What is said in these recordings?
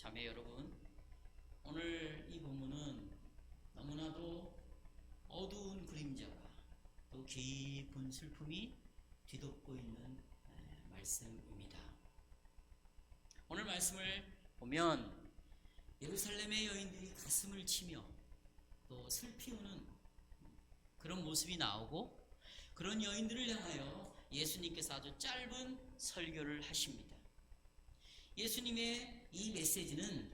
자매 여러분, 오늘 이 본문은 너무나도 어두운 그림자가 또 깊은 슬픔이 뒤덮고 있는 말씀입니다. 오늘 말씀을 보면 예루살렘의 여인들이 가슴을 치며 또 슬피 우는 그런 모습이 나오고, 그런 여인들을 향하여 예수님께서 아주 짧은 설교를 하십니다. 예수님의 이 메시지는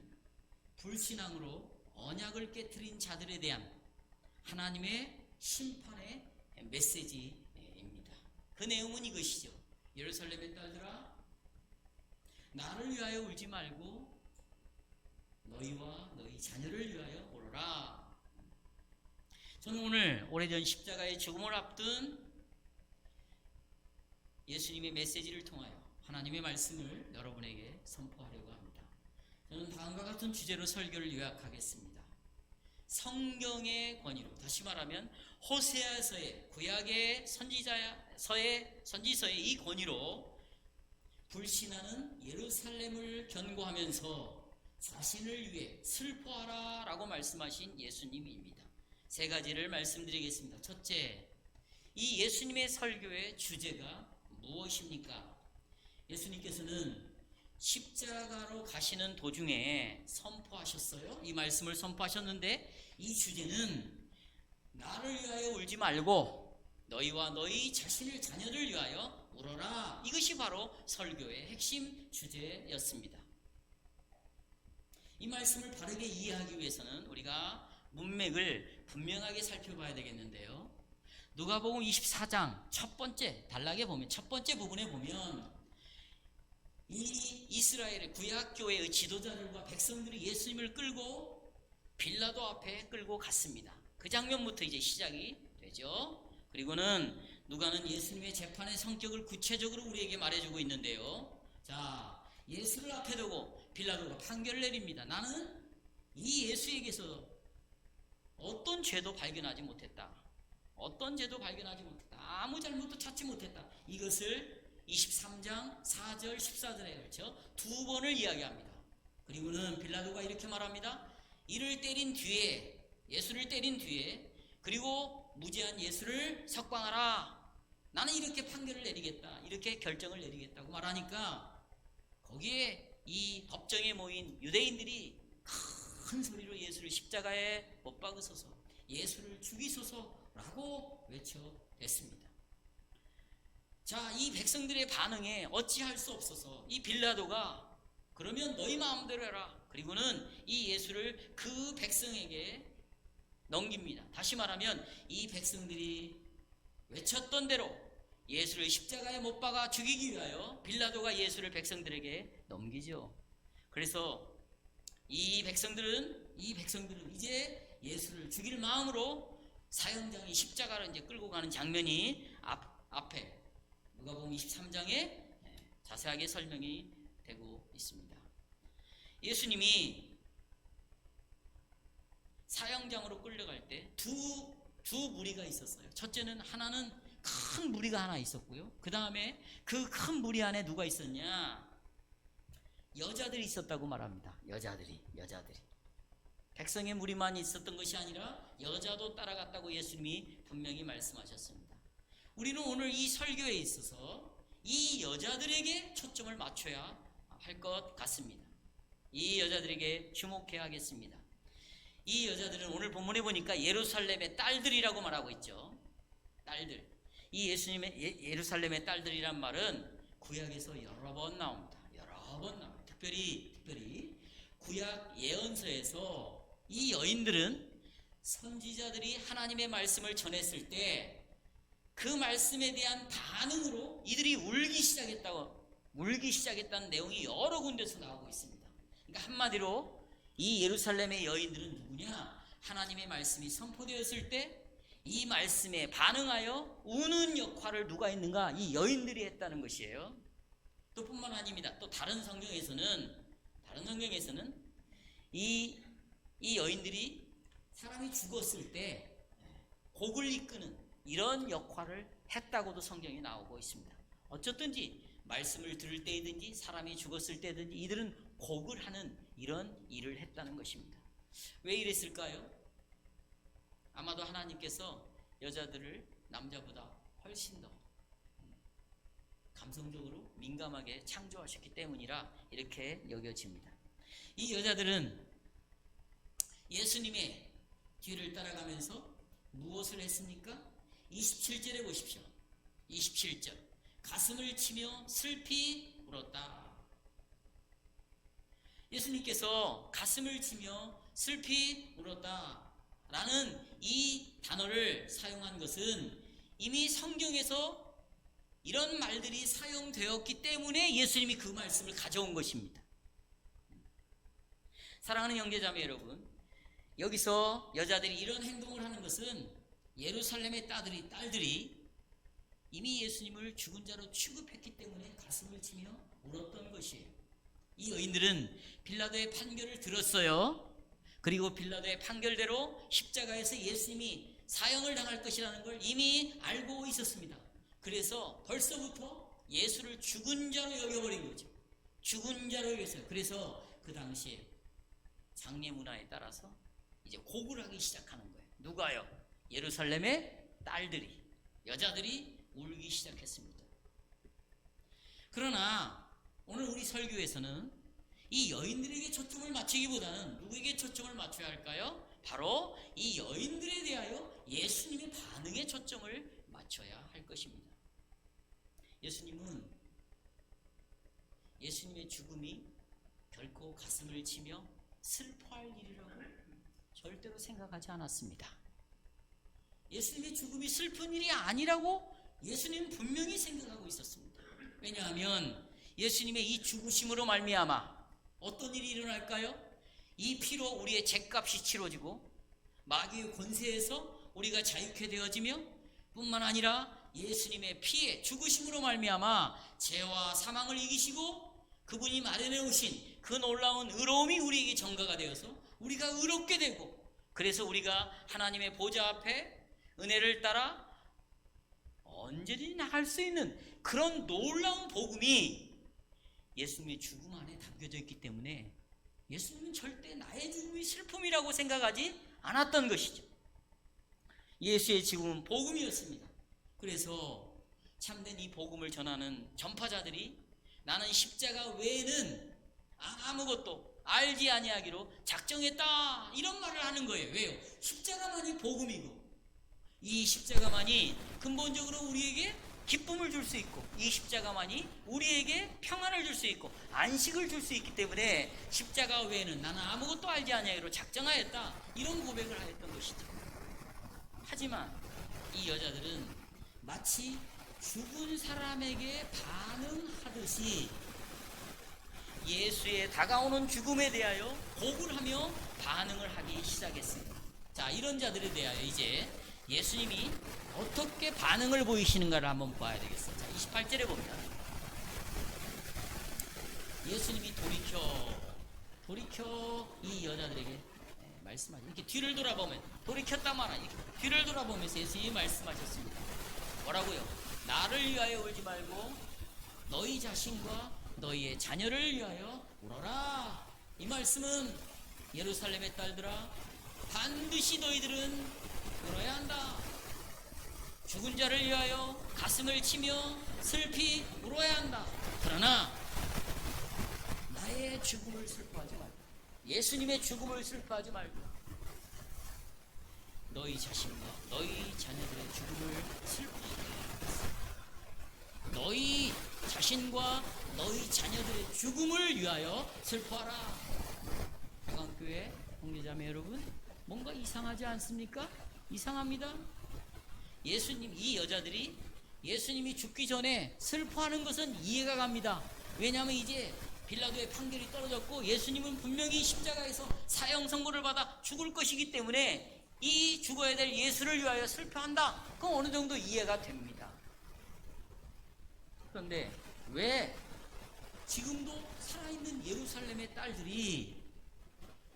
불신앙으로 언약을 깨트린 자들에 대한 하나님의 심판의 메시지입니다. 그 내용은 이것이죠. 예루살렘의 딸들아, 나를 위하여 울지 말고 너희와 너희 자녀를 위하여 울어라. 저는 오늘 오래전 십자가의 죽음을 앞둔 예수님의 메시지를 통하여 하나님의 말씀을 여러분에게 선포하려고 합니다. 저는 다음과 같은 주제로 설교를 요약하겠습니다. 성경의 권위로, 다시 말하면 호세아서의 구약의 선지서의 이 권위로 불신하는 예루살렘을 견고하면서 자신을 위해 슬퍼하라 라고 말씀하신 예수님입니다. 세 가지를 말씀드리겠습니다. 첫째, 이 예수님의 설교의 주제가 무엇입니까? 예수님께서는 십자가로 가시는 도중에 선포하셨어요. 이 말씀을 선포하셨는데, 이 주제는 나를 위하여 울지 말고 너희와 너희 자신의 자녀를 위하여 울어라. 이것이 바로 설교의 핵심 주제였습니다. 이 말씀을 바르게 이해하기 위해서는 우리가 문맥을 분명하게 살펴봐야 되겠는데요. 누가복음 24장 첫 번째 단락에 보면, 첫 번째 부분에 보면 이 이스라엘의 구약교회의 지도자들과 백성들이 예수님을 끌고 빌라도 앞에 끌고 갔습니다. 그 장면부터 이제 시작이 되죠. 그리고는 누가는 예수님의 재판의 성격을 구체적으로 우리에게 말해주고 있는데요. 자, 예수를 앞에 두고 빌라도가 판결을 내립니다. 나는 이 예수에게서 어떤 죄도 발견하지 못했다. 어떤 죄도 발견하지 못했다. 아무 잘못도 찾지 못했다. 이것을 23장 4절 14절에 걸쳐 두 번을 이야기합니다. 그리고는 빌라도가 이렇게 말합니다. 이를 때린 뒤에, 예수를 때린 뒤에, 그리고 무죄한 예수를 석방하라. 나는 이렇게 판결을 내리겠다. 이렇게 결정을 내리겠다고 말하니까 거기에 이 법정에 모인 유대인들이 큰 소리로 예수를 십자가에 못 박으소서, 예수를 죽이소서라고 외쳐댔습니다. 자, 이 백성들의 반응에 어찌할 수 없어서 이 빌라도가 그러면 너희 마음대로 해라. 그리고는 이 예수를 그 백성에게 넘깁니다. 다시 말하면 이 백성들이 외쳤던 대로 예수를 십자가에 못 박아 죽이기 위하여 빌라도가 예수를 백성들에게 넘기죠. 그래서 이 백성들은 이제 예수를 죽일 마음으로 사형장이 십자가를 이제 끌고 가는 장면이 앞에 누가복음 23장에 자세하게 설명이 되고 있습니다. 예수님이 사형장으로 끌려갈 때 두 무리가 있었어요. 첫째는 하나는 큰 무리가 하나 있었고요. 그 다음에 그 큰 무리 안에 누가 있었냐? 여자들이 있었다고 말합니다. 여자들이. 백성의 무리만 있었던 것이 아니라 여자도 따라갔다고 예수님이 분명히 말씀하셨습니다. 우리는 오늘 이 설교에 있어서 이 여자들에게 초점을 맞춰야 할 것 같습니다. 이 여자들에게 주목해야 하겠습니다. 이 여자들은 오늘 본문에 보니까 예루살렘의 딸들이라고 말하고 있죠. 딸들. 이 예수님의 예루살렘의 딸들이란 말은 구약에서 여러 번 나옵니다. 특별히 구약 예언서에서 이 여인들은 선지자들이 하나님의 말씀을 전했을 때 그 말씀에 대한 반응으로 이들이 울기 시작했다는 내용이 여러 군데서 나오고 있습니다. 그러니까 한마디로 이 예루살렘의 여인들은 누구냐? 하나님의 말씀이 선포되었을 때 이 말씀에 반응하여 우는 역할을 누가 했는가? 이 여인들이 했다는 것이에요. 또 뿐만 아닙니다. 또 다른 성경에서는 이 여인들이 사람이 죽었을 때 곡을 이끄는 이런 역할을 했다고도 성경이 나오고 있습니다. 어쨌든지 말씀을 들을 때이든지 사람이 죽었을 때든지 이들은 곡을 하는 이런 일을 했다는 것입니다. 왜 이랬을까요? 아마도 하나님께서 여자들을 남자보다 훨씬 더 감성적으로 민감하게 창조하셨기 때문이라 이렇게 여겨집니다. 이 여자들은 예수님의 뒤를 따라가면서 무엇을 했습니까? 27절에 보십시오. 27절. 가슴을 치며 슬피 울었다. 예수님께서 가슴을 치며 슬피 울었다 라는 이 단어를 사용한 것은 이미 성경에서 이런 말들이 사용되었기 때문에 예수님이 그 말씀을 가져온 것입니다. 사랑하는 형제자매 여러분, 여기서 여자들이 이런 행동을 하는 것은 예루살렘의 딸들이 이미 예수님을 죽은 자로 취급했기 때문에 가슴을 치며 울었던 것이에요. 이 여인들은 빌라도의 판결을 들었어요. 그리고 빌라도의 판결대로 십자가에서 예수님이 사형을 당할 것이라는 걸 이미 알고 있었습니다. 그래서 벌써부터 예수를 죽은 자로 여겨버린 거죠. 죽은 자로 여겼어요. 그래서 그 당시에 장례 문화에 따라서 이제 곡을 하기 시작하는 거예요. 누가요? 예루살렘의 딸들이, 여자들이 울기 시작했습니다. 그러나 오늘 우리 설교에서는 이 여인들에게 초점을 맞추기보다는 누구에게 초점을 맞춰야 할까요? 바로 이 여인들에 대하여 예수님의 반응에 초점을 맞춰야 할 것입니다. 예수님의 죽음이 결코 가슴을 치며 슬퍼할 일이라고 절대로 생각하지 않았습니다. 예수님의 죽음이 슬픈 일이 아니라고 예수님은 분명히 생각하고 있었습니다. 왜냐하면 예수님의 이 죽으심으로 말미암아 어떤 일이 일어날까요? 이 피로 우리의 죗값이 치러지고 마귀의 권세에서 우리가 자유케 되어지며 뿐만 아니라 예수님의 피의 죽으심으로 말미암아 죄와 사망을 이기시고 그분이 마련해 오신 그 놀라운 의로움이 우리에게 전가가 되어서 우리가 의롭게 되고, 그래서 우리가 하나님의 보좌 앞에 은혜를 따라 언제든지 나갈 수 있는 그런 놀라운 복음이 예수님의 죽음 안에 담겨져 있기 때문에 예수님은 절대 나의 죽음이 슬픔이라고 생각하지 않았던 것이죠. 예수의 죽음은 복음이었습니다. 그래서 참된 이 복음을 전하는 전파자들이 나는 십자가 외에는 아무것도 알지 아니하기로 작정했다 이런 말을 하는 거예요. 왜요? 십자가만이 복음이고 이 십자가만이 근본적으로 우리에게 기쁨을 줄 수 있고 이 십자가만이 우리에게 평안을 줄 수 있고 안식을 줄 수 있기 때문에 십자가 외에는 나는 아무것도 알지 아니하기로 작정하였다 이런 고백을 하였던 것이죠. 하지만 이 여자들은 마치 죽은 사람에게 반응하듯이 예수의 다가오는 죽음에 대하여 곡을 하며 반응을 하기 시작했습니다. 자, 이런 자들에 대하여 이제 예수님이 어떻게 반응을 보이시는가를 한번 봐야 되겠어요. 자, 28절에 보면 예수님이 돌이켜 이 여자들에게 말씀하죠. 이렇게 뒤를 돌아보면 돌이켰단 말이야. 뒤를 돌아보면서 예수님이 말씀하셨습니다. 뭐라고요? 나를 위하여 울지 말고 너희 자신과 너희의 자녀를 위하여 울어라. 이 말씀은 예루살렘의 딸들아, 반드시 너희들은 울어야 한다. 죽은 자를 위하여 가슴을 치며 슬피 울어야 한다. 그러나 나의 죽음을 슬퍼하지 말고, 예수님의 죽음을 슬퍼하지 말고 너희 자신과 너희 자녀들의 죽음을 슬퍼하라. 너희 자신과 너희 자녀들의 죽음을 위하여 슬퍼하라. 평안교회 형제자매 여러분, 뭔가 이상하지 않습니까? 이상합니다. 이 여자들이 예수님이 죽기 전에 슬퍼하는 것은 이해가 갑니다. 왜냐하면 이제 빌라도의 판결이 떨어졌고 예수님은 분명히 십자가에서 사형 선고를 받아 죽을 것이기 때문에 이 죽어야 될 예수를 위하여 슬퍼한다. 그건 어느 정도 이해가 됩니다. 그런데 왜 지금도 살아있는 예루살렘의 딸들이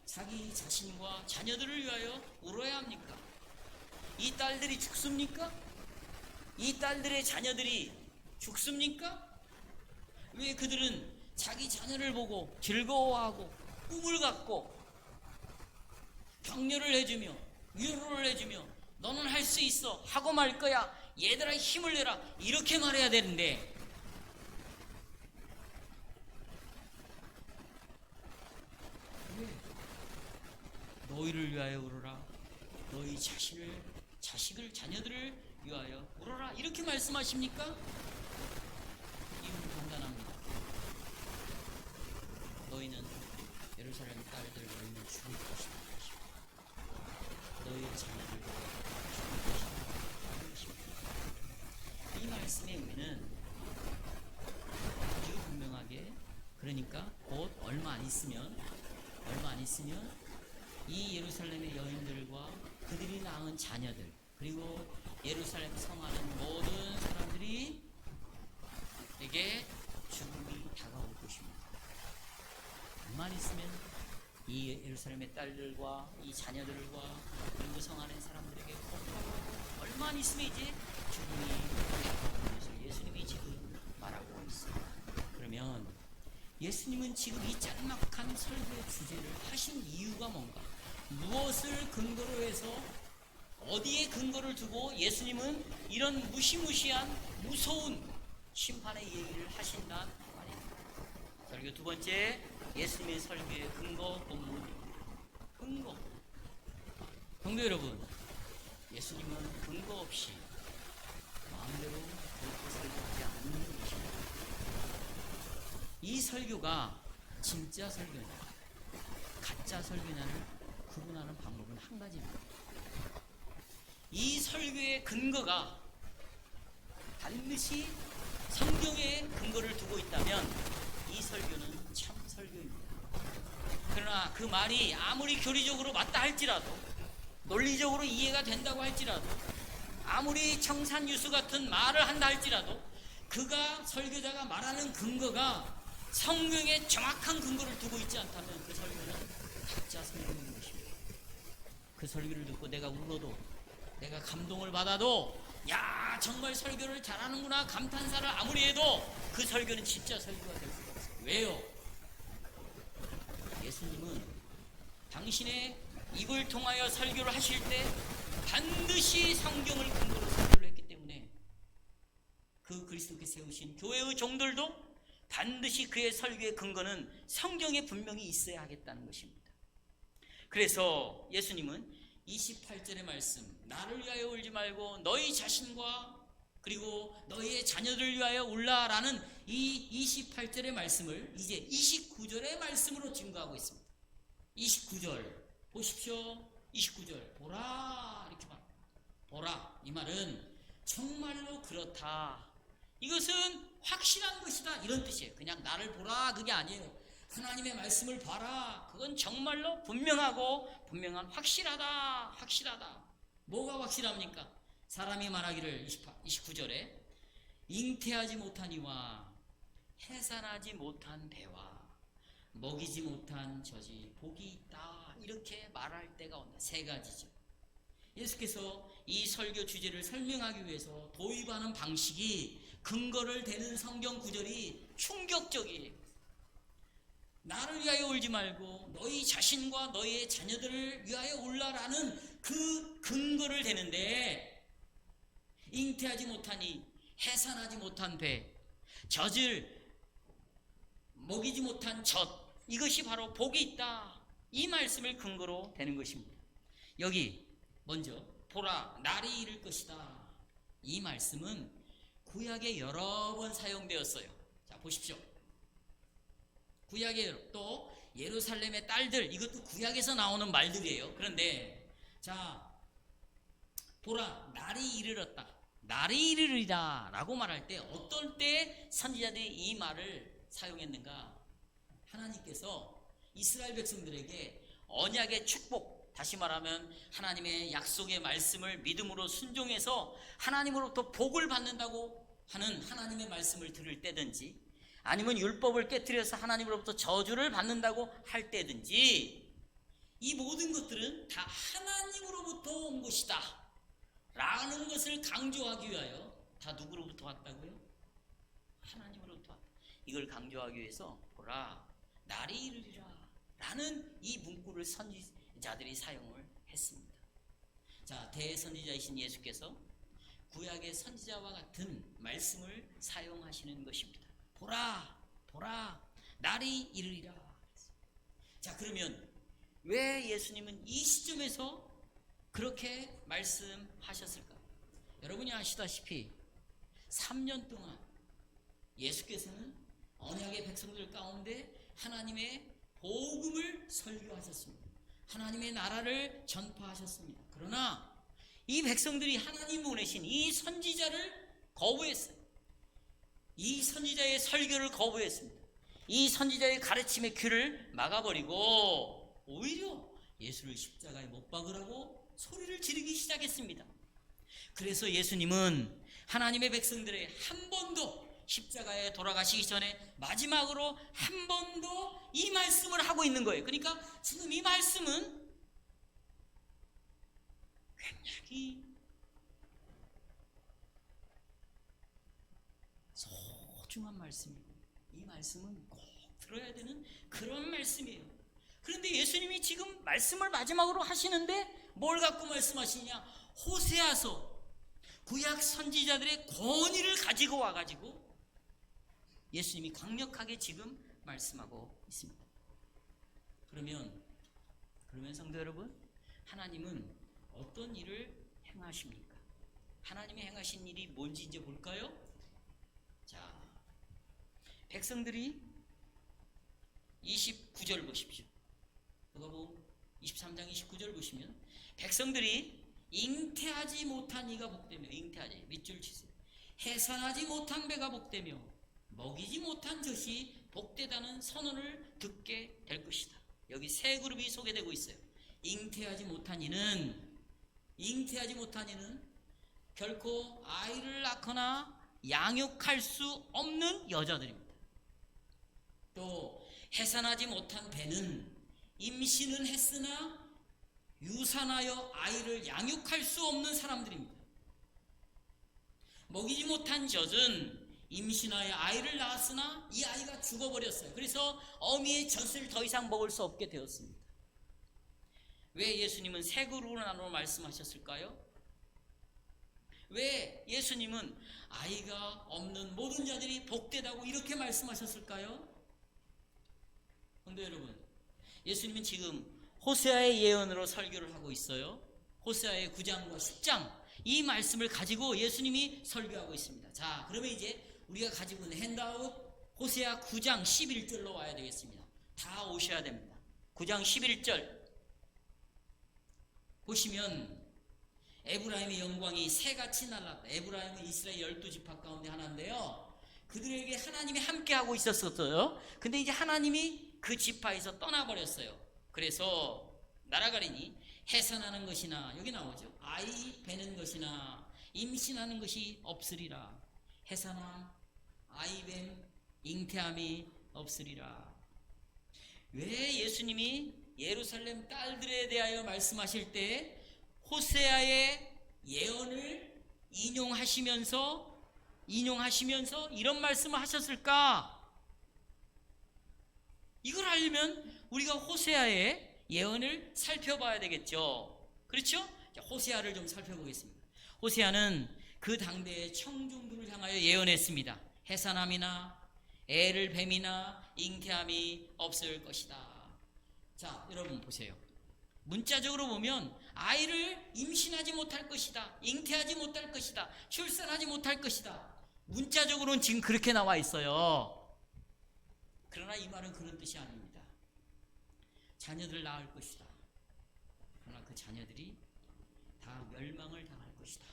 자기 자신과 자녀들을 위하여 울어야 합니까? 이 딸들이 죽습니까? 이 딸들의 자녀들이 죽습니까? 왜 그들은 자기 자녀를 보고 즐거워하고 꿈을 갖고 격려를 해주며 위로를 해주며 너는 할 수 있어 하고 말 거야, 얘들아 힘을 내라, 이렇게 말해야 되는데 너희를 위하여 울어라, 너희 자식을 자녀들을 위하여 울어라, 이렇게 말씀하십니까? 이유는 간단합니다. 너희는 예루살렘 딸들, 너희는 죽을 것이다. 너희의 자녀들 죽을 것이다. 이 말씀의 의미는 아주 분명하게, 그러니까 곧 얼마 안 있으면 이 예루살렘의 여인들과 그들이 낳은 자녀들, 그리고 예루살렘 성하는 모든 사람들이 에게 죽음이 다가올 것입니다. 얼마 안 있으면 이 예루살렘의 딸들과 이 자녀들과 그리고 성하는 사람들에게 얼마 안 있으면 이제 죽음이 다가오는 것을 예수님이 지금 말하고 있습니다. 그러면 예수님은 지금 이 짤막한 설교의 주제를 하신 이유가 뭔가? 무엇을 근거로 해서, 어디에 근거를 두고 예수님은 이런 무시무시한 무서운 심판의 얘기를 하신단 말입니다. 설교 두 번째, 예수님의 설교의 근거 본문. 근거. 성도 여러분, 예수님은 근거 없이 마음대로 그렇게 설교하지 않는 것입니다. 이 설교가 진짜 설교냐, 가짜 설교냐를 구분하는 방법은 한 가지입니다. 이 설교의 근거가 반드시 성경에 근거를 두고 있다면 이 설교는 참 설교입니다. 그러나 그 말이 아무리 교리적으로 맞다 할지라도, 논리적으로 이해가 된다고 할지라도, 아무리 청산유수 같은 말을 한다 할지라도, 그가 설교자가 말하는 근거가 성경에 정확한 근거를 두고 있지 않다면 그 설교는 가짜 설교인 것입니다. 그 설교를 듣고 내가 울어도, 내가 감동을 받아도, 야 정말 설교를 잘하는구나 감탄사를 아무리 해도 그 설교는 진짜 설교가 될 수가 없어요. 왜요? 예수님은 당신의 입을 통하여 설교를 하실 때 반드시 성경을 근거로 설교를 했기 때문에 그 그리스도께 세우신 교회의 종들도 반드시 그의 설교의 근거는 성경에 분명히 있어야 하겠다는 것입니다. 그래서 예수님은 28절의 말씀, 나를 위하여 울지 말고 너희 자신과 그리고 너희의 자녀들을 위하여 울라라는 이 28절의 말씀을 이제 29절의 말씀으로 증거하고 있습니다. 29절 보십시오. 29절 보라, 이렇게 말합니다. 보라, 이 말은 정말로 그렇다, 이것은 확실한 것이다, 이런 뜻이에요. 그냥 나를 보라 그게 아니에요. 하나님의 말씀을 봐라, 그건 정말로 분명하고 분명한 확실하다. 뭐가 확실합니까? 사람이 말하기를 29절에 잉태하지 못한 이와 해산하지 못한 배와 먹이지 못한 젖이 복이 있다, 이렇게 말할 때가 온다. 세 가지죠. 예수께서 이 설교 주제를 설명하기 위해서 도입하는 방식이, 근거를 대는 성경 구절이 충격적이에요. 나를 위하여 울지 말고 너희 자신과 너희의 자녀들을 위하여 울라라는 그 근거를 대는데, 잉태하지 못하니 해산하지 못한 배, 젖을 먹이지 못한 젖, 이것이 바로 복이 있다, 이 말씀을 근거로 대는 것입니다. 여기 먼저 보라, 날이 이를 것이다, 이 말씀은 구약에 여러 번 사용되었어요. 자 보십시오. 구약에 또 예루살렘의 딸들, 이것도 구약에서 나오는 말들이에요. 그런데 자 보라, 날이 이르렀다, 날이 이르리라 라고 말할 때 어떨 때 선지자들이 이 말을 사용했는가? 하나님께서 이스라엘 백성들에게 언약의 축복, 다시 말하면 하나님의 약속의 말씀을 믿음으로 순종해서 하나님으로부터 복을 받는다고 하는 하나님의 말씀을 들을 때든지, 아니면 율법을 깨트려서 하나님으로부터 저주를 받는다고 할 때든지, 이 모든 것들은 다 하나님으로부터 온 것이다 라는 것을 강조하기 위하여 다 누구로부터 왔다고요? 하나님으로부터 왔다. 이걸 강조하기 위해서 보라 날이 이르리라 라는 이 문구를 선지자들이 사용을 했습니다. 자, 대선지자이신 예수께서 구약의 선지자와 같은 말씀을 사용하시는 것입니다. 보라 보라 날이 이르리라. 자, 그러면 왜 예수님은 이 시점에서 그렇게 말씀하셨을까? 여러분이 아시다시피 3년 동안 예수께서는 언약의 백성들 가운데 하나님의 복음을 설교하셨습니다. 하나님의 나라를 전파하셨습니다. 그러나 이 백성들이 하나님 보내신 이 선지자를 거부했어요. 이 선지자의 설교를 거부했습니다. 이 선지자의 가르침의 귀를 막아버리고 오히려 예수를 십자가에 못 박으라고 소리를 지르기 시작했습니다. 그래서 예수님은 하나님의 백성들의 한 번도 십자가에 돌아가시기 전에 마지막으로 한 번 더 이 말씀을 하고 있는 거예요. 그러니까 지금 이 말씀은 굉장히 소중한 말씀이고 이 말씀은 꼭 들어야 되는 그런 말씀이에요. 그런데 예수님이 지금 말씀을 마지막으로 하시는데 뭘 갖고 말씀하시냐? 호세아서 구약 선지자들의 권위를 가지고 와가지고 예수님이 강력하게 지금 말씀하고 있습니다. 그러면 성도 여러분, 하나님은 어떤 일을 행하십니까? 하나님이 행하신 일이 뭔지 이제 볼까요? 자, 백성들이 29절 보십시오. 누가복음 23장 29절 보시면 백성들이 잉태하지 못한 이가 복되며, 잉태하지 밑줄 치세요. 해산하지 못한 배가 복되며 먹이지 못한 젖이 복되다는 선언을 듣게 될 것이다. 여기 세 그룹이 소개되고 있어요. 잉태하지 못한 이는 결코 아이를 낳거나 양육할 수 없는 여자들입니다. 또 해산하지 못한 배는 임신은 했으나 유산하여 아이를 양육할 수 없는 사람들입니다. 먹이지 못한 젖은 임신하여 아이를 낳았으나 이 아이가 죽어버렸어요. 그래서 어미의 젖을 더 이상 먹을 수 없게 되었습니다. 왜 예수님은 세 그룹으로 나눠 말씀하셨을까요? 왜 예수님은 아이가 없는 모든 자들이 복되다고 이렇게 말씀하셨을까요? 근데 여러분, 예수님은 지금 호세아의 예언으로 설교를 하고 있어요. 호세아의 9장과 10장 이 말씀을 가지고 예수님이 설교하고 있습니다. 자, 그러면 이제 우리가 가지고 있는 핸드아웃 호세아 9장 11절로 와야 되겠습니다. 다 오셔야 됩니다. 9장 11절 보시면 에브라임의 영광이 새같이 날랐다. 에브라임은 이스라엘 12지파 가운데 하나인데요, 그들에게 하나님이 함께하고 있었어요. 근데 이제 하나님이 그 지파에서 떠나버렸어요. 그래서 날아가리니 해산하는 것이나, 여기 나오죠, 아이 베는 것이나 임신하는 것이 없으리라. 해산함, 아이뱀, 잉태함이 없으리라. 왜 예수님이 예루살렘 딸들에 대하여 말씀하실 때 호세아의 예언을 인용하시면서 이런 말씀을 하셨을까? 이걸 알려면 우리가 호세아의 예언을 살펴봐야 되겠죠. 그렇죠? 자, 호세아를 좀 살펴보겠습니다. 호세아는 그 당대의 청중들을 향하여 예언했습니다. 해산함이나 애를 뱀이나 잉태함이 없을 것이다. 자, 여러분 보세요. 문자적으로 보면 아이를 임신하지 못할 것이다, 잉태하지 못할 것이다, 출산하지 못할 것이다. 문자적으로는 지금 그렇게 나와 있어요. 그러나 이 말은 그런 뜻이 아닙니다. 자녀들을 낳을 것이다. 그러나 그 자녀들이 다 멸망을 당할 것이다,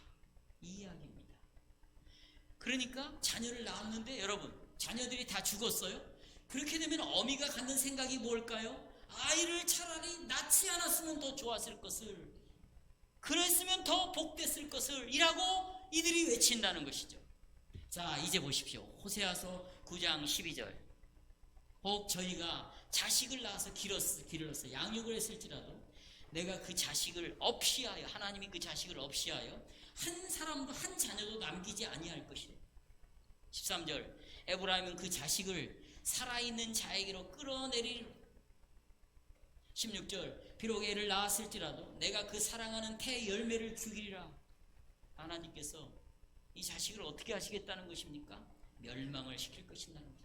이 이야기입니다. 그러니까 자녀를 낳았는데 여러분, 자녀들이 다 죽었어요. 그렇게 되면 어미가 갖는 생각이 뭘까요? 아이를 차라리 낳지 않았으면 더 좋았을 것을, 그랬으면 더 복됐을 것을 이라고 이들이 외친다는 것이죠. 자, 이제 보십시오. 호세아서 9장 12절. 혹 저희가 자식을 낳아서 기르렀어 양육을 했을지라도 내가 그 자식을 없이하여, 하나님이 그 자식을 없이하여 한 사람도 한 자녀도 남기지 아니할 것이요. 13절. 에브라임은 그 자식을 살아있는 자에게로 끌어내리려. 16절 비록 애를 낳았을지라도 내가 그 사랑하는 태 열매를 죽이리라. 하나님께서 이 자식을 어떻게 하시겠다는 것입니까? 멸망을 시킬 것이라는 것입니다.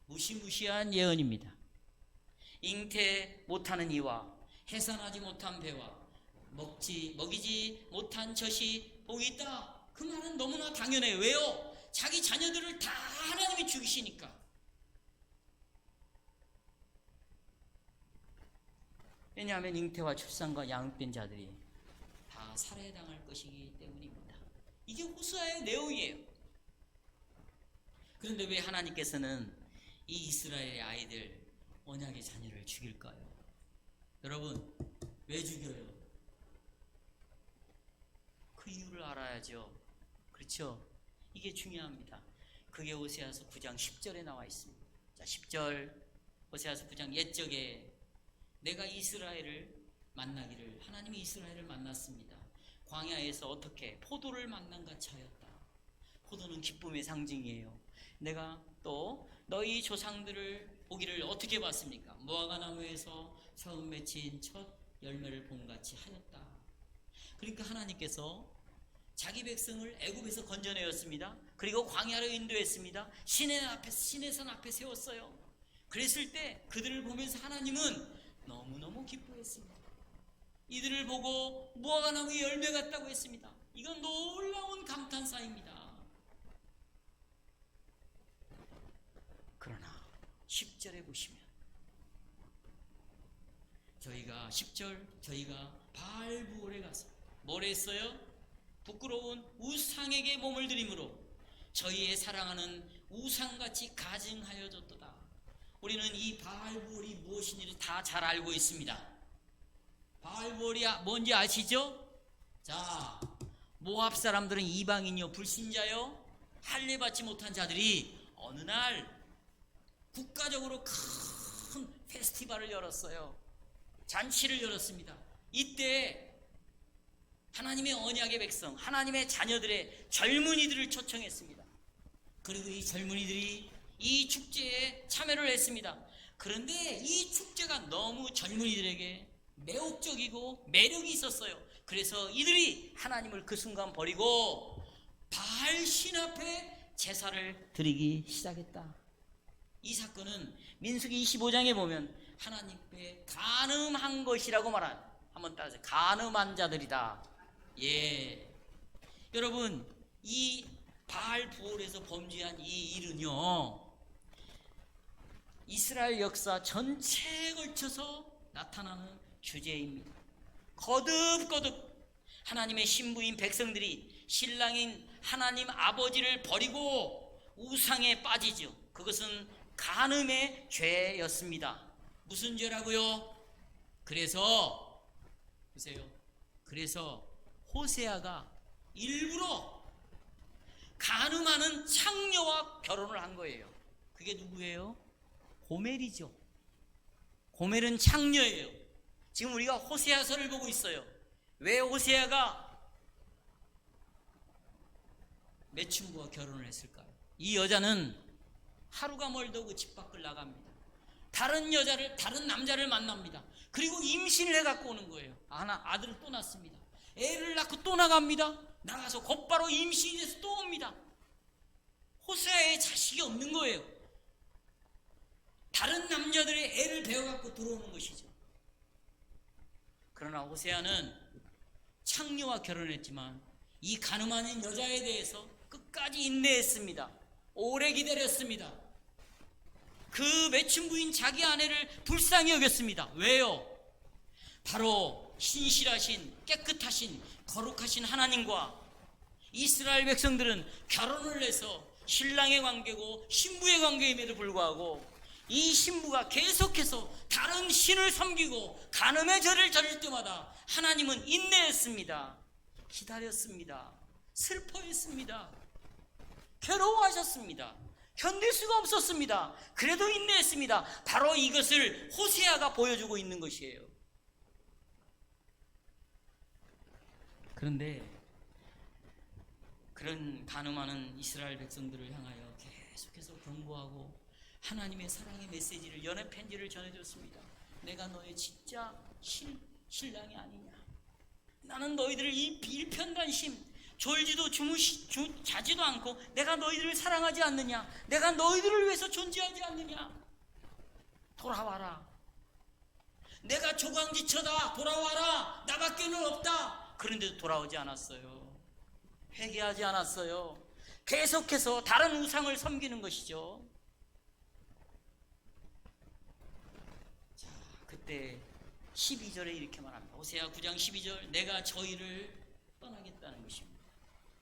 무시무시한 예언입니다. 잉태 못하는 이와 해산하지 못한 배와 먹이지 못한 젖이 복이 있다. 그 말은 너무나 당연해요. 왜요? 자기 자녀들을 다 하나님이 죽이시니까. 왜냐하면 잉태와 출산과 양육된 자들이 다 살해당할 것이기 때문입니다. 이게 호세아의 내용이에요. 그런데 왜 하나님께서는 이 이스라엘의 아이들, 언약의 자녀를 죽일까요? 여러분, 왜 죽여요? 그 이유를 알아야죠. 그렇죠? 이게 중요합니다. 그게 호세아서 9장 10절에 나와 있습니다. 자, 10절 호세아서 9장 옛적에 내가 이스라엘을 만나기를, 하나님이 이스라엘을 만났습니다. 광야에서 어떻게 포도를 만난 같이 하였다. 포도는 기쁨의 상징이에요. 내가 또 너희 조상들을 보기를 어떻게 봤습니까? 무화과 나무에서 처음 맺힌 첫 열매를 본 같이 하였다. 그러니까 하나님께서 자기 백성을 애굽에서 건져내었습니다. 그리고 광야로 인도했습니다. 시내산 앞에 세웠어요. 그랬을 때 그들을 보면서 하나님은 너무너무 기뻐했습니다. 이들을 보고 무화과 나무에 열매 같다고 했습니다. 이건 놀라운 감탄사입니다. 그러나 10절에 보시면 저희가 10절 저희가 바알부올에 가서 뭘 했어요? 부끄러운 우상에게 몸을 들이므로 저희의 사랑하는 우상같이 가증하여졌도다. 우리는 이 바알부올이 무엇인지를 다 잘 알고 있습니다. 바알부올이 뭔지 아시죠? 자, 모압 사람들은 이방인이요 불신자요 할례받지 못한 자들이 어느 날 국가적으로 큰 페스티벌을 열었어요. 잔치를 열었습니다. 이때 하나님의 언약의 백성, 하나님의 자녀들의 젊은이들을 초청했습니다. 그리고 이 젊은이들이 이 축제에 참여를 했습니다. 그런데 이 축제가 너무 젊은이들에게 매혹적이고 매력이 있었어요. 그래서 이들이 하나님을 그 순간 버리고 바알 신 앞에 제사를 드리기 시작했다. 이 사건은 민수기 25장에 보면 하나님께 간음한 것이라고 말한, 한번 따라서 간음한 자들이다. 예, 여러분, 이 바알 부올에서 범죄한 이 일은요 이스라엘 역사 전체에 걸쳐서 나타나는 주제입니다. 거듭거듭 하나님의 신부인 백성들이 신랑인 하나님 아버지를 버리고 우상에 빠지죠. 그것은 간음의 죄였습니다. 무슨 죄라고요? 그래서 보세요. 그래서 호세아가 일부러 간음하는 창녀와 결혼을 한 거예요. 그게 누구예요? 고멜이죠. 고멜은 창녀예요. 지금 우리가 호세아서를 보고 있어요. 왜 호세아가 매춘부와 결혼을 했을까요? 이 여자는 하루가 멀다고 집 밖을 나갑니다. 다른 남자를 만납니다. 그리고 임신을 해갖고 오는 거예요. 아들을 또 낳습니다. 애를 낳고 또 나갑니다. 나가서 곧바로 임신이 돼서 또 옵니다. 호세아의 자식이 없는 거예요. 다른 남자들의 애를 배워갖고 들어오는 것이죠. 그러나 호세아는 창녀와 결혼했지만 이 간음하는 여자에 대해서 끝까지 인내했습니다. 오래 기다렸습니다. 그 매춘부인 자기 아내를 불쌍히 여겼습니다. 왜요? 바로 신실하신, 깨끗하신, 거룩하신 하나님과 이스라엘 백성들은 결혼을 해서 신랑의 관계고 신부의 관계임에도 불구하고 이 신부가 계속해서 다른 신을 섬기고 간음의 죄를 저질 때마다 하나님은 인내했습니다. 기다렸습니다. 슬퍼했습니다. 괴로워하셨습니다. 견딜 수가 없었습니다. 그래도 인내했습니다. 바로 이것을 호세아가 보여주고 있는 것이에요. 그런데 그런 간음하는 이스라엘 백성들을 향하여 계속해서 경고하고 하나님의 사랑의 메시지를, 연애 편지를 전해줬습니다. 내가 너의 진짜 신랑이 아니냐. 나는 너희들을 이 일편단심, 졸지도 자지도 않고 내가 너희들을 사랑하지 않느냐. 내가 너희들을 위해서 존재하지 않느냐. 돌아와라. 내가 조강지처다. 돌아와라. 나밖에는 없다. 그런데도 돌아오지 않았어요. 회개하지 않았어요. 계속해서 다른 우상을 섬기는 것이죠. 자, 그때 12절에 이렇게 말합니다. 호세아 9장 12절, 내가 저희를 떠나겠다는 것입니다.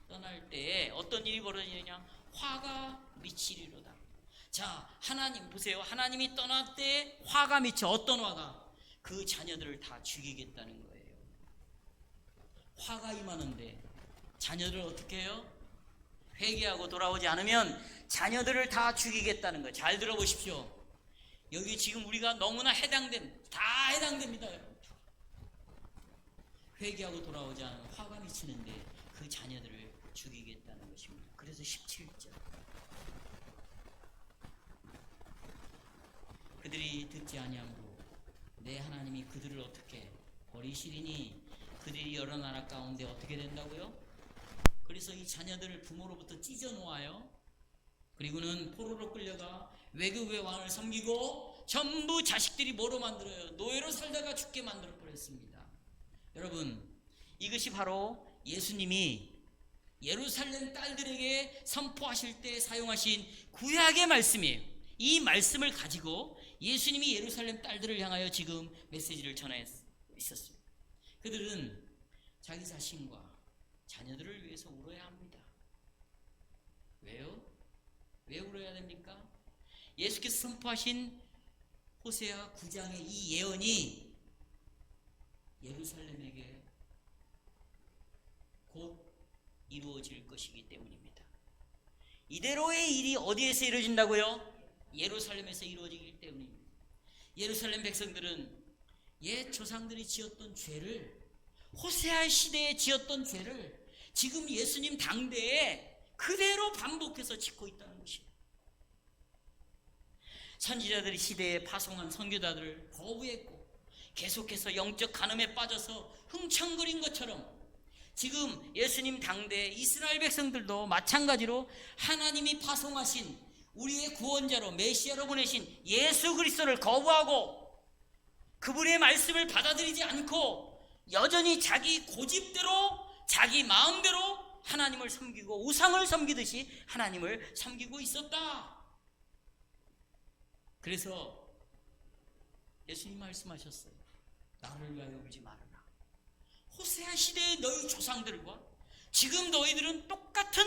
떠날 때에 어떤 일이 벌어지느냐? 화가 미치리로다. 자, 하나님 보세요. 하나님이 떠날 때 화가 미쳐. 어떤 화가? 그 자녀들을 다 죽이겠다는 거예요. 화가 임하는데 자녀들을 어떻게 해요? 회개하고 돌아오지 않으면 자녀들을 다 죽이겠다는 거예요. 잘 들어보십시오. 여기 지금 우리가 너무나 다 해당됩니다. 회개하고 돌아오지 않으면 화가 미치는데 그 자녀들을 죽이겠다는 것입니다. 그래서 17절, 그들이 듣지 아니함으로 내 하나님이 그들을 어떻게 버리시리니 그들이 여러 나라 가운데 어떻게 된다고요? 그래서 이 자녀들을 부모로부터 찢어 놓아요. 그리고는 포로로 끌려가 외국의 왕을 섬기고 전부 자식들이 뭐로 만들어요? 노예로 살다가 죽게 만들어 버렸습니다. 여러분, 이것이 바로 예수님이 예루살렘 딸들에게 선포하실 때 사용하신 구약의 말씀이에요. 이 말씀을 가지고 예수님이 예루살렘 딸들을 향하여 지금 메시지를 전해 있었습니다. 그들은 자기 자신과 자녀들을 위해서 울어야 합니다. 왜요? 왜 울어야 됩니까? 예수께서 선포하신 호세아 9장의 이 예언이 예루살렘에게 곧 이루어질 것이기 때문입니다. 이대로의 일이 어디에서 이루어진다고요? 예루살렘에서 이루어지기 때문입니다. 예루살렘 백성들은 옛 조상들이 지었던 죄를, 호세아 시대에 지었던 죄를 지금 예수님 당대에 그대로 반복해서 짓고 있다는 것입니다. 선지자들이 시대에 파송한 선교사들을 거부했고 계속해서 영적 간음에 빠져서 흥청거린 것처럼 지금 예수님 당대 이스라엘 백성들도 마찬가지로 하나님이 파송하신 우리의 구원자로 메시아로 보내신 예수 그리스도를 거부하고 그분의 말씀을 받아들이지 않고 여전히 자기 고집대로 자기 마음대로 하나님을 섬기고 우상을 섬기듯이 하나님을 섬기고 있었다. 그래서 예수님 말씀하셨어요. 나를 위하여 울지 말아라. 호세아 시대의 너희 조상들과 지금 너희들은 똑같은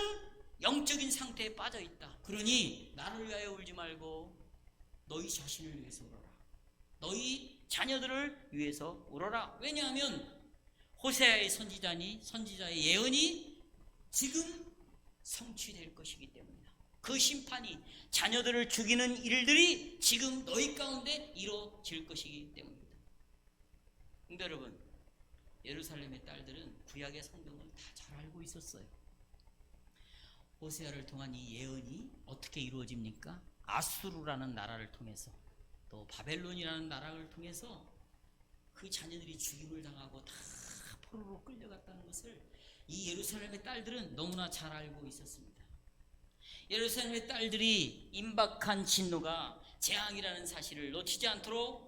영적인 상태에 빠져 있다. 그러니 나를 위하여 울지 말고 너희 자신을 위해서 울어라. 너희 자녀들을 위해서 울어라. 왜냐하면 호세아의 선지자의 예언이 지금 성취될 것이기 때문이다. 그 심판이, 자녀들을 죽이는 일들이 지금 너희 가운데 이루어질 것이기 때문입니다. 근데 여러분, 예루살렘의 딸들은 구약의 성경을 다 잘 알고 있었어요. 호세아를 통한 이 예언이 어떻게 이루어집니까? 아수르라는 나라를 통해서, 또 바벨론이라는 나라를 통해서 그 자녀들이 죽임을 당하고 다 포로로 끌려갔다는 것을 이 예루살렘의 딸들은 너무나 잘 알고 있었습니다. 예루살렘의 딸들이 임박한 진노가 재앙이라는 사실을 놓치지 않도록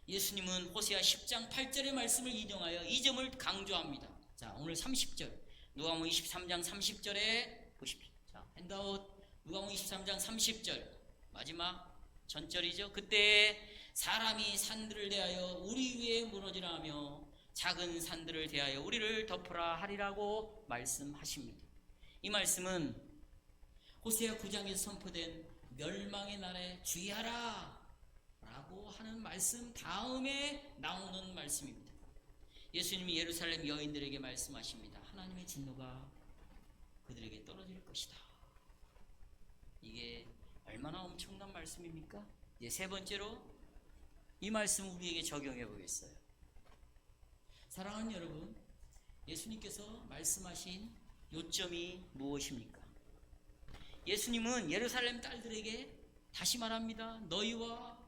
예수님은 호세아 10장 8절의 말씀을 인용하여 이 점을 강조합니다. 자, 오늘 30절, 누가복음 23장 30절에 보십시오. 자, 핸드아웃 누가복음 23장 30절 마지막 전절이죠. 그때 사람이 산들을 대하여 우리 위에 무너지라 하며 작은 산들을 대하여 우리를 덮으라 하리라고 말씀하십니다. 이 말씀은 호세아 9장에서 선포된 멸망의 날에 주의하라 라고 하는 말씀 다음에 나오는 말씀입니다. 예수님이 예루살렘 여인들에게 말씀하십니다. 하나님의 진노가 그들에게 떨어질 것이다. 이게 얼마나 엄청난 말씀입니까? 이제 세 번째로 이 말씀을 우리에게 적용해 보겠어요. 사랑하는 여러분, 예수님께서 말씀하신 요점이 무엇입니까? 예수님은 예루살렘 딸들에게 다시 말합니다. 너희와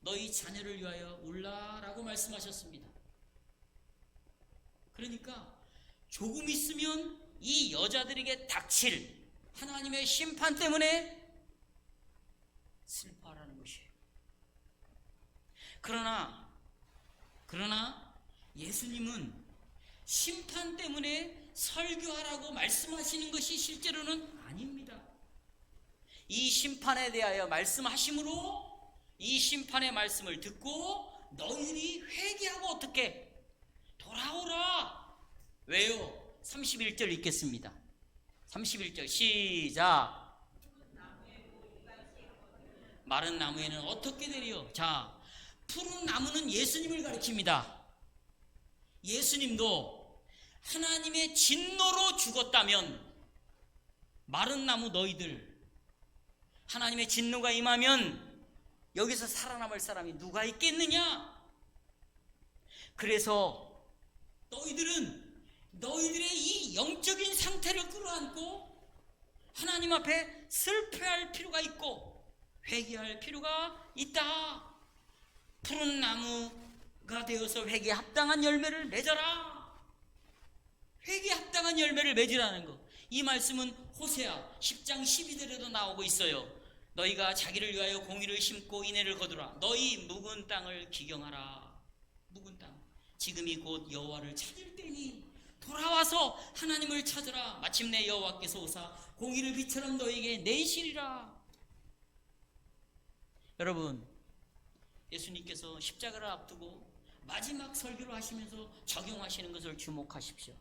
너희 자녀를 위하여 울라라고 말씀하셨습니다. 그러니까 조금 있으면 이 여자들에게 닥칠 하나님의 심판 때문에 슬퍼하라는 것이에요. 그러나 예수님은 심판 때문에 설교하라고 말씀하시는 것이 실제로는 아닙니다. 이 심판에 대하여 말씀하심으로 이 심판의 말씀을 듣고 너희들이 회개하고 어떻게 돌아오라. 왜요? 31절 읽겠습니다. 31절 시작. 마른 나무에는 어떻게 되리요? 자, 푸른 나무는 예수님을 가리킵니다. 예수님도 하나님의 진노로 죽었다면 마른 나무 너희들, 하나님의 진노가 임하면 여기서 살아남을 사람이 누가 있겠느냐? 그래서 너희들은 너희들의 이 영적인 상태를 끌어안고 하나님 앞에 슬퍼할 필요가 있고 회개할 필요가 있다. 푸른 나무가 되어서 회개에 합당한 열매를 맺어라. 회개에 합당한 열매를 맺으라는 것. 이 말씀은 호세아 10장 12절에도 나오고 있어요. 너희가 자기를 위하여 공의를 심고 인애를 거두라. 너희 묵은 땅을 기경하라. 묵은 땅. 지금이 곧 여호와를 찾을 때니 돌아와서 하나님을 찾으라. 마침내 여호와께서 오사 공의를 빛처럼 너희에게 내시리라. 여러분, 예수님께서 십자가를 앞두고 마지막 설교를 하시면서 적용하시는 것을 주목하십시오.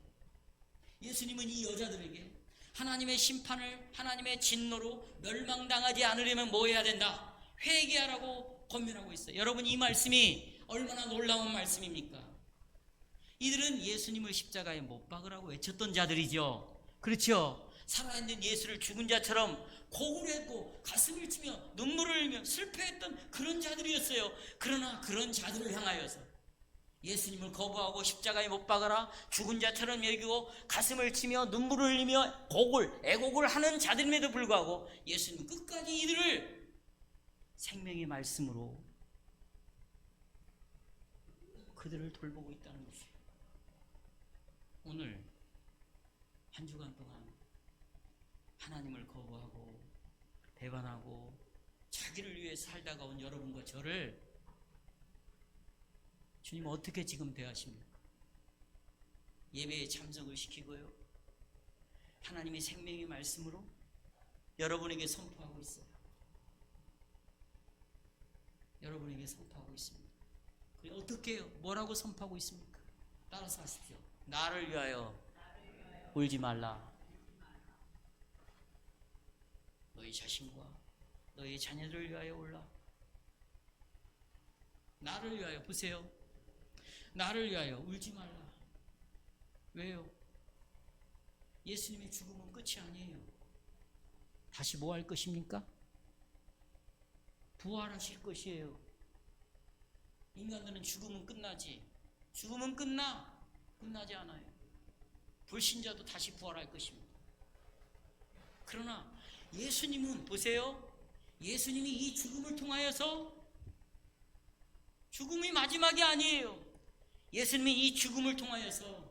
예수님은 이 여자들에게 하나님의 심판을, 하나님의 진노로 멸망당하지 않으려면 뭐 해야 된다? 회개하라고 권면하고 있어요. 여러분, 이 말씀이 얼마나 놀라운 말씀입니까? 이들은 예수님을 십자가에 못 박으라고 외쳤던 자들이죠. 그렇죠? 살아있는 예수를 죽은 자처럼 곡을 했고 가슴을 치며 눈물을 흘리며 슬퍼했던 그런 자들이었어요. 그러나 그런 자들을 향하여서 예수님을 거부하고 십자가에 못 박아라, 죽은 자처럼 여기고 가슴을 치며 눈물을 흘리며 애곡을 하는 자들임에도 불구하고 예수님은 끝까지 이들을 생명의 말씀으로 그들을 돌보고 있다는 것이에요. 오늘 한 주간 동안 하나님을 거부하고 배반하고 자기를 위해 살다가 온 여러분과 저를 주님 어떻게 지금 대하십니까? 예배에 참석을 시키고요, 하나님의 생명의 말씀으로 여러분에게 선포하고 있어요. 여러분에게 선포하고 있습니다. 어떻게 해요? 뭐라고 선포하고 있습니까? 따라서 하십시오. 나를 위하여 울지 말라. 너희 자신과 너희 자녀들을 위하여 울라. 나를 위하여, 보세요. 나를 위하여 울지 말라. 왜요? 예수님의 죽음은 끝이 아니에요. 다시 뭐 할 것입니까? 부활하실 것이에요. 인간들은 죽음은 끝나지. 죽음은 끝나지 않아요. 불신자도 다시 부활할 것입니다. 그러나 예수님은 보세요. 예수님이 이 죽음을 통하여서 죽음이 마지막이 아니에요. 예수님이 이 죽음을 통하여서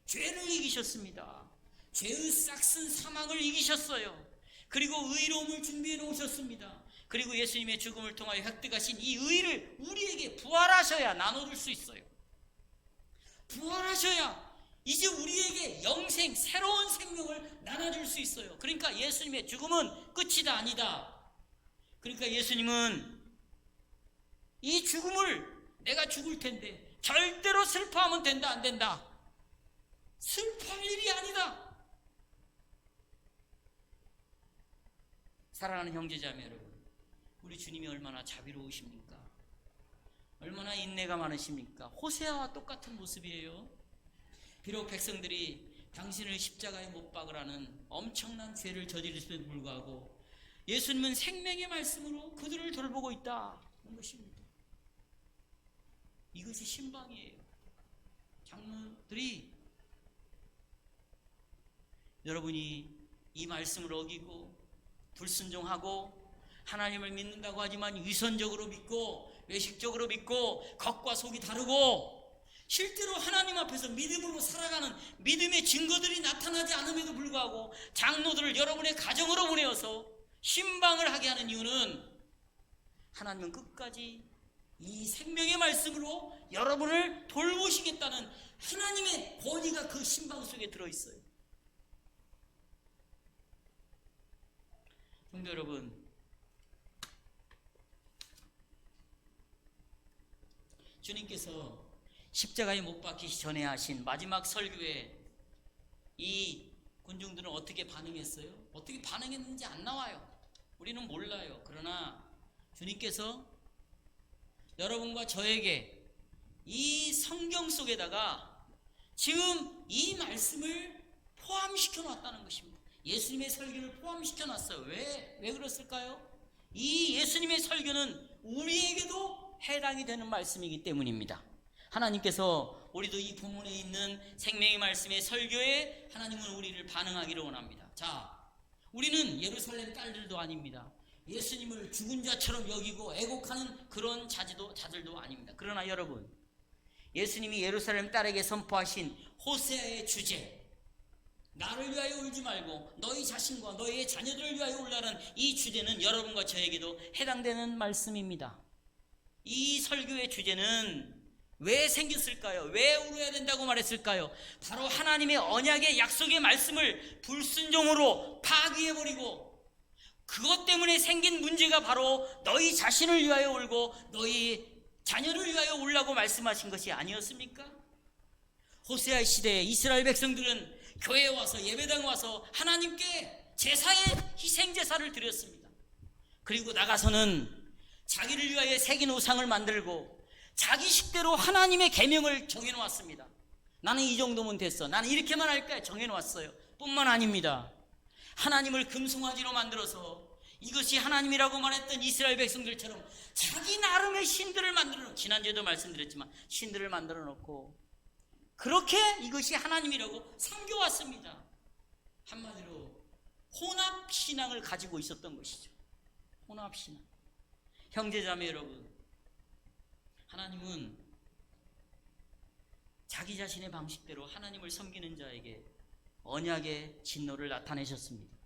죄를 이기셨습니다. 죄의 싹슨 사망을 이기셨어요. 그리고 의로움을 준비해 놓으셨습니다. 그리고 예수님의 죽음을 통하여 획득하신 이 의를 우리에게 부활하셔야 나눠줄 수 있어요. 부활하셔야 이제 우리에게 영생, 새로운 생명을 나눠줄 수 있어요. 그러니까 예수님의 죽음은 끝이다, 아니다. 그러니까 예수님은 이 죽음을, 내가 죽을 텐데 절대로 슬퍼하면 된다, 안 된다? 슬퍼할 일이 아니다. 사랑하는 형제자매 여러분, 우리 주님이 얼마나 자비로우십니까? 얼마나 인내가 많으십니까? 호세아와 똑같은 모습이에요. 비록 백성들이 당신을 십자가에 못 박으라는 엄청난 죄를 저지르심에도 불구하고 예수님은 생명의 말씀으로 그들을 돌보고 있다는 것입니다. 이것이 신방이에요. 장로들이 여러분이 이 말씀을 어기고 불순종하고 하나님을 믿는다고 하지만 위선적으로 믿고 외식적으로 믿고 겉과 속이 다르고 실제로 하나님 앞에서 믿음으로 살아가는 믿음의 증거들이 나타나지 않음에도 불구하고 장로들을 여러분의 가정으로 보내어서 신방을 하게 하는 이유는 하나님은 끝까지 이 생명의 말씀으로 여러분을 돌보시겠다는 하나님의 권위가 그 신방 속에 들어있어요. 성도 여러분, 주님께서 십자가에 못 박히시 전에 하신 마지막 설교에 이 군중들은 어떻게 반응했어요? 어떻게 반응했는지 안 나와요. 우리는 몰라요. 그러나 주님께서 여러분과 저에게 이 성경 속에다가 지금 이 말씀을 포함시켜 놨다는 것입니다. 예수님의 설교를 포함시켜 놨어요. 왜 그랬을까요? 이 예수님의 설교는 우리에게도 해당이 되는 말씀이기 때문입니다. 하나님께서 우리도 이 본문에 있는 생명의 말씀의 설교에 하나님은 우리를 반응하기를 원합니다. 자, 우리는 예루살렘 딸들도 아닙니다. 예수님을 죽은 자처럼 여기고 애곡하는 그런 자들도 아닙니다. 그러나 여러분, 예수님이 예루살렘 딸에게 선포하신 호세아의 주제, 나를 위하여 울지 말고 너희 자신과 너희의 자녀들을 위하여 울라는 이 주제는 여러분과 저에게도 해당되는 말씀입니다. 이 설교의 주제는 왜 생겼을까요? 왜 울어야 된다고 말했을까요? 바로 하나님의 언약의 약속의 말씀을 불순종으로 파기해버리고 그것 때문에 생긴 문제가 바로 너희 자신을 위하여 울고 너희 자녀를 위하여 울라고 말씀하신 것이 아니었습니까? 호세아 시대에 이스라엘 백성들은 교회에 와서 예배당에 와서 하나님께 제사의 희생제사를 드렸습니다. 그리고 나가서는 자기를 위하여 새긴 우상을 만들고 자기 식대로 하나님의 계명을 정해놓았습니다. 나는 이 정도면 됐어. 나는 이렇게만 할까 정해놓았어요. 뿐만 아닙니다. 하나님을 금송아지로 만들어서 이것이 하나님이라고 말했던 이스라엘 백성들처럼 자기 나름의 신들을 만들어 놓고, 지난주에도 말씀드렸지만 신들을 만들어 놓고 그렇게 이것이 하나님이라고 섬겨왔습니다. 한마디로 혼합신앙을 가지고 있었던 것이죠. 혼합신앙. 형제자매 여러분, 하나님은 자기 자신의 방식대로 하나님을 섬기는 자에게 언약의 진노를 나타내셨습니다.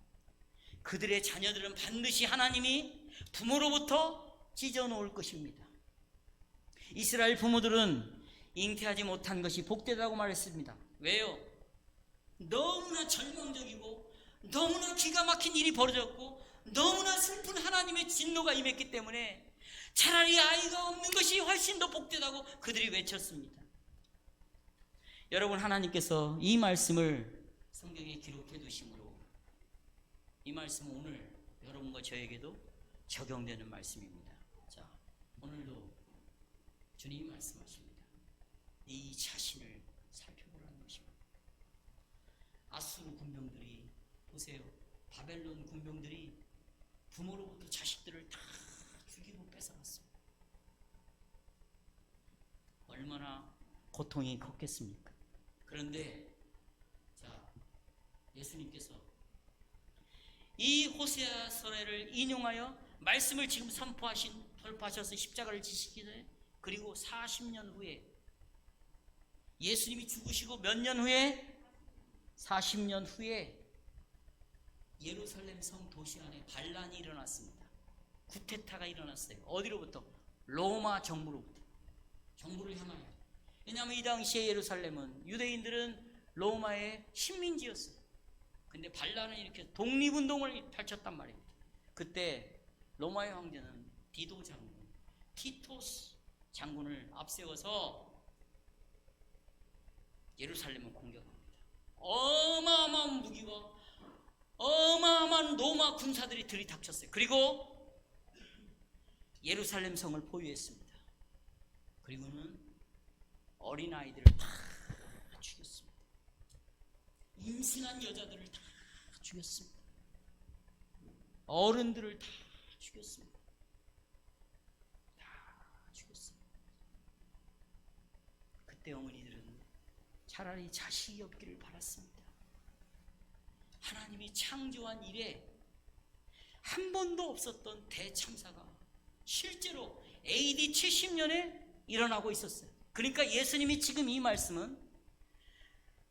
그들의 자녀들은 반드시 하나님이 부모로부터 찢어놓을 것입니다. 이스라엘 부모들은 잉태하지 못한 것이 복되다고 말했습니다. 왜요? 너무나 절망적이고 너무나 기가 막힌 일이 벌어졌고 너무나 슬픈 하나님의 진노가 임했기 때문에 차라리 아이가 없는 것이 훨씬 더 복되다고 그들이 외쳤습니다. 여러분, 하나님께서 이 말씀을 성경에 기록해 두심으로 이 말씀은 오늘 여러분과 저에게도 적용되는 말씀입니다. 자, 오늘도 주님이 말씀하십니다. 네 자신을 살펴보라는 것입니다. 아수르 군병들이, 보세요, 바벨론 군병들이 부모로부터 자식들을 다 죽이고 뺏어갔습니다. 얼마나 고통이 컸겠습니까? 그런데 자, 예수님께서 이 호세아 서래를 인용하여 말씀을 지금 선포하셔서 십자가를 지시기 전에, 그리고 40년 후에 예수님이 죽으시고 몇 년 후에 40년 후에 예루살렘 성 도시 안에 반란이 일어났습니다. 쿠데타가 일어났어요. 어디로부터? 로마 정부로부터. 정부를 향하여. 왜냐하면 이 당시에 예루살렘은 유대인들은 로마의 식민지였어요. 근데 반란을 이렇게 독립운동을 펼쳤단 말입니다. 그때 로마의 황제는 디도 장군, 티토스 장군을 앞세워서 예루살렘을 공격합니다. 어마어마한 무기와 어마어마한 로마 군사들이 들이닥쳤어요. 그리고 예루살렘 성을 포위했습니다. 그리고는 어린아이들을 다 죽였습니다. 임신한 여자들을 다 죽였습니다. 어른들을 다 죽였습니다. 다 죽였습니다. 그때 어머니들은 차라리 자식이 없기를 바랐습니다. 하나님이 창조한 이래 한 번도 없었던 대참사가 실제로 AD 70년에 일어나고 있었어요. 그러니까 예수님이 지금 이 말씀은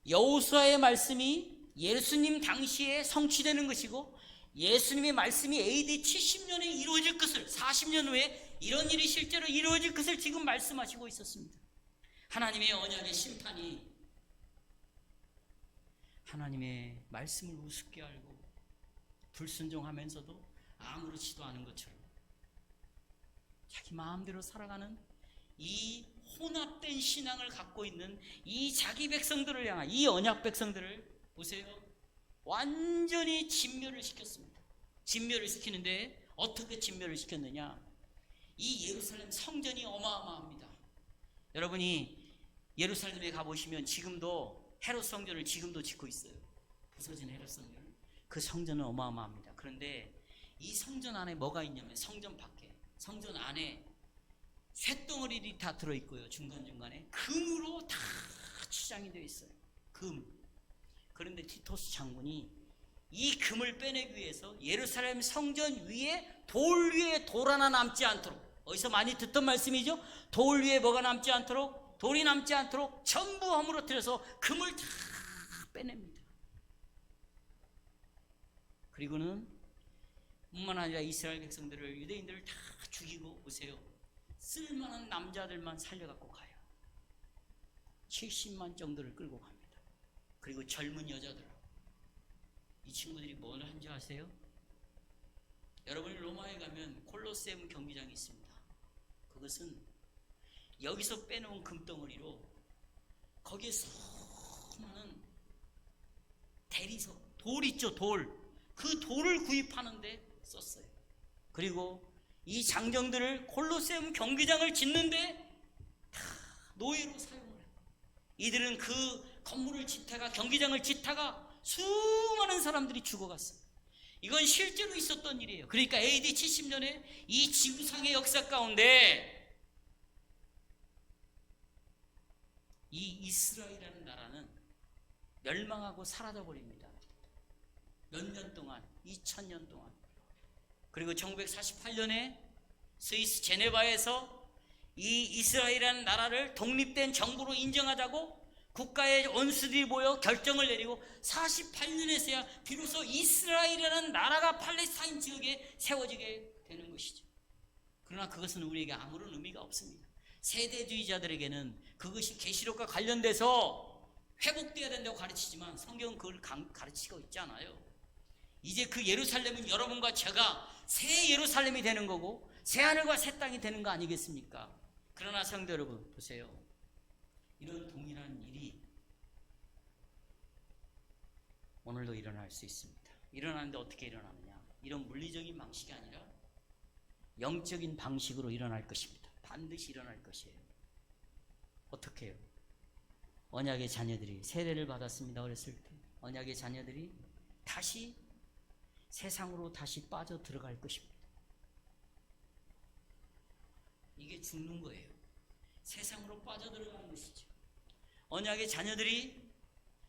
여호수아의 말씀이 예수님 당시에 성취되는 것이고 예수님의 말씀이 AD 70년에 이루어질 것을 40년 후에 이런 일이 실제로 이루어질 것을 지금 말씀하시고 있었습니다. 하나님의 언약의 심판이 하나님의 말씀을 우습게 알고 불순종하면서도 아무렇지도 않은 것처럼 자기 마음대로 살아가는 이 혼합된 신앙을 갖고 있는 이 자기 백성들을 향한 이 언약 백성들을 보세요. 완전히 진멸을 시켰습니다. 진멸을 시키는데 어떻게 진멸을 시켰느냐? 이 예루살렘 성전이 어마어마합니다. 여러분이 예루살렘에 가보시면 지금도 헤롯 성전을 지금도 짓고 있어요. 부서진 헤롯 성전. 그 성전은 어마어마합니다. 그런데 이 성전 안에 뭐가 있냐면 성전 밖에, 성전 안에 쇳덩어리들이 다 들어있고요. 중간중간에 금으로 다 치장이 되어 있어요. 금. 그런데 티토스 장군이 이 금을 빼내기 위해서 예루살렘 성전 위에 돌 위에 돌 하나 남지 않도록, 어디서 많이 듣던 말씀이죠. 돌 위에 뭐가 남지 않도록, 돌이 남지 않도록 전부 허물어뜨려서 금을 다 빼냅니다. 그리고는 뿐만 아니라 이스라엘 백성들을, 유대인들을 다 죽이고, 보세요, 쓸만한 남자들만 살려갖고 가요. 70만 정도를 끌고 갑니다. 그리고 젊은 여자들, 이 친구들이 뭘 한지 아세요? 여러분이 로마에 가면 콜로세움 경기장이 있습니다. 그것은 여기서 빼놓은 금덩어리로 거기에 수많은 대리석, 돌 있죠, 돌. 그 돌을 구입하는데 썼어요. 그리고 이 장정들을 콜로세움 경기장을 짓는데 다 노예로 사용을 해요. 이들은 그 건물을 짓다가, 경기장을 짓다가 수많은 사람들이 죽어갔어요. 이건 실제로 있었던 일이에요. 그러니까 AD 70년에 이 지구상의 역사 가운데 이 이스라엘이라는 나라는 멸망하고 사라져 버립니다. 몇 년 동안, 2000년 동안. 그리고 1948년에 스위스 제네바에서 이 이스라엘이라는 나라를 독립된 정부로 인정하자고 국가의 원수들이 모여 결정을 내리고 48년에서야 비로소 이스라엘이라는 나라가 팔레스타인 지역에 세워지게 되는 것이죠. 그러나 그것은 우리에게 아무런 의미가 없습니다. 세대주의자들에게는 그것이 계시록과 관련돼서 회복되어야 된다고 가르치지만 성경은 그걸 가르치고 있지 않아요. 이제 그 예루살렘은 여러분과 제가 새 예루살렘이 되는 거고 새 하늘과 새 땅이 되는 거 아니겠습니까? 그러나 성도 여러분, 보세요. 이런 동일한 일이 오늘도 일어날 수 있습니다. 일어나는데 어떻게 일어나느냐? 이런 물리적인 방식이 아니라 영적인 방식으로 일어날 것입니다. 반드시 일어날 것이에요. 어떻게 해요? 언약의 자녀들이 세례를 받았습니다. 어렸을 때 언약의 자녀들이 다시 세상으로 다시 빠져 들어갈 것입니다. 이게 죽는 거예요. 세상으로 빠져들어가는 것이죠. 언약의 자녀들이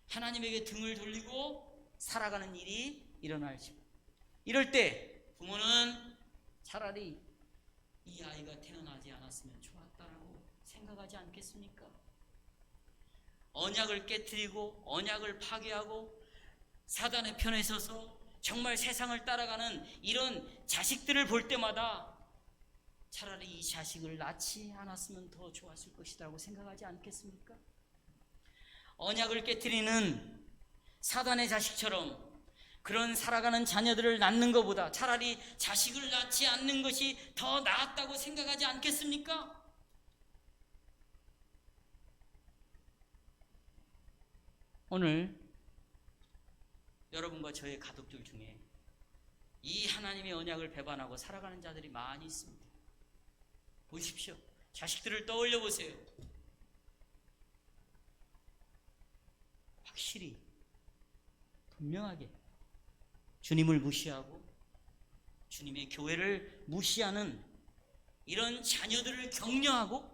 하나님에게 등을 돌리고 살아가는 일이 일어날지. 이럴 때 부모는 차라리 이 아이가 태어나지 않았으면 좋았다라고 생각하지 않겠습니까? 언약을 깨트리고 언약을 파괴하고 사단의 편에 서서 정말 세상을 따라가는 이런 자식들을 볼 때마다 차라리 이 자식을 낳지 않았으면 더 좋았을 것이라고 생각하지 않겠습니까? 언약을 깨트리는 사단의 자식처럼 그런 살아가는 자녀들을 낳는 것보다 차라리 자식을 낳지 않는 것이 더 나았다고 생각하지 않겠습니까? 오늘 여러분과 저의 가족들 중에 이 하나님의 언약을 배반하고 살아가는 자들이 많이 있습니다. 보십시오. 자식들을 떠올려 보세요. 확실히 분명하게 주님을 무시하고 주님의 교회를 무시하는 이런 자녀들을 격려하고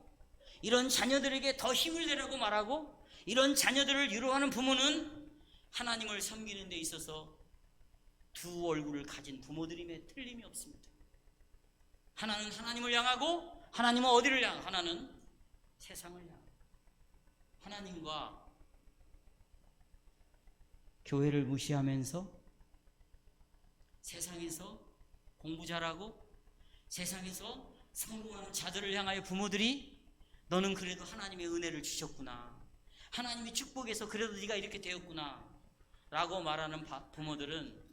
이런 자녀들에게 더 힘을 내라고 말하고 이런 자녀들을 위로하는 부모는 하나님을 섬기는 데 있어서 두 얼굴을 가진 부모들임에 틀림이 없습니다. 하나는 하나님을 향하고 하나님은 어디를 향하고 하나는 세상을 향하고 하나님과 교회를 무시하면서 세상에서 공부 잘하고 세상에서 성공하는 자들을 향하여 부모들이 너는 그래도 하나님의 은혜를 주셨구나, 하나님의 축복에서 그래도 네가 이렇게 되었구나 라고 말하는 부모들은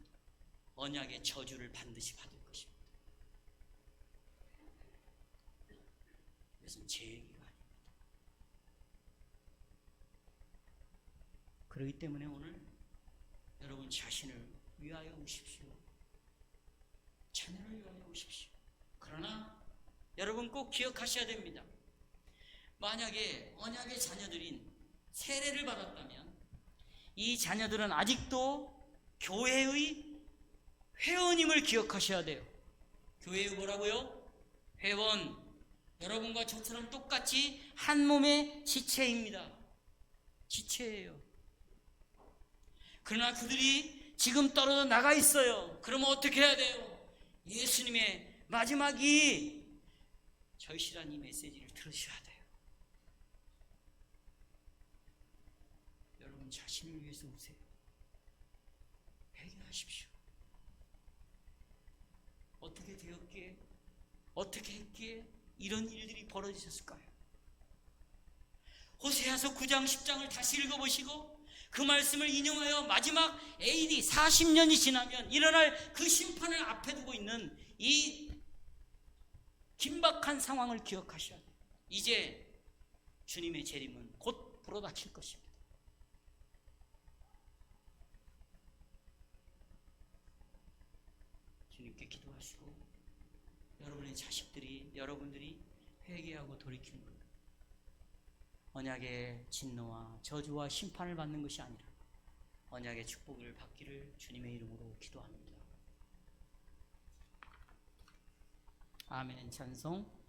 언약의 저주를 반드시 받을 것입니다. 이것은 제 얘기가 아닙니다. 그렇기 때문에 오늘 여러분 자신을 위하여 오십시오. 자녀를 위하여 오십시오. 그러나 여러분 꼭 기억하셔야 됩니다. 만약에 언약의 자녀들인 세례를 받았다면 이 자녀들은 아직도 교회의 회원임을 기억하셔야 돼요. 교회의 뭐라고요? 회원. 여러분과 저처럼 똑같이 한 몸의 지체입니다. 지체예요. 그러나 그들이 지금 떨어져 나가 있어요. 그러면 어떻게 해야 돼요? 예수님의 마지막이 절실한 이 메시지를 들으셔야 돼요. 여러분 자신을 위해서 오세요. 회개하십시오. 어떻게 되었기에, 어떻게 했기에 이런 일들이 벌어지셨을까요? 호세아서 9장 10장을 다시 읽어보시고 그 말씀을 인용하여 마지막 AD 40년이 지나면 일어날 그 심판을 앞에 두고 있는 이 긴박한 상황을 기억하셔야 돼요. 이제 주님의 재림은 곧 불어닥칠 것입니다. 주님께 기도하시고 여러분의 자식들이, 여러분들이 회개하고 돌이키는 것, 언약의 진노와 저주와 심판을 받는 것이 아니라 언약의 축복을 받기를 주님의 이름으로 기도합니다. 아멘. 찬송.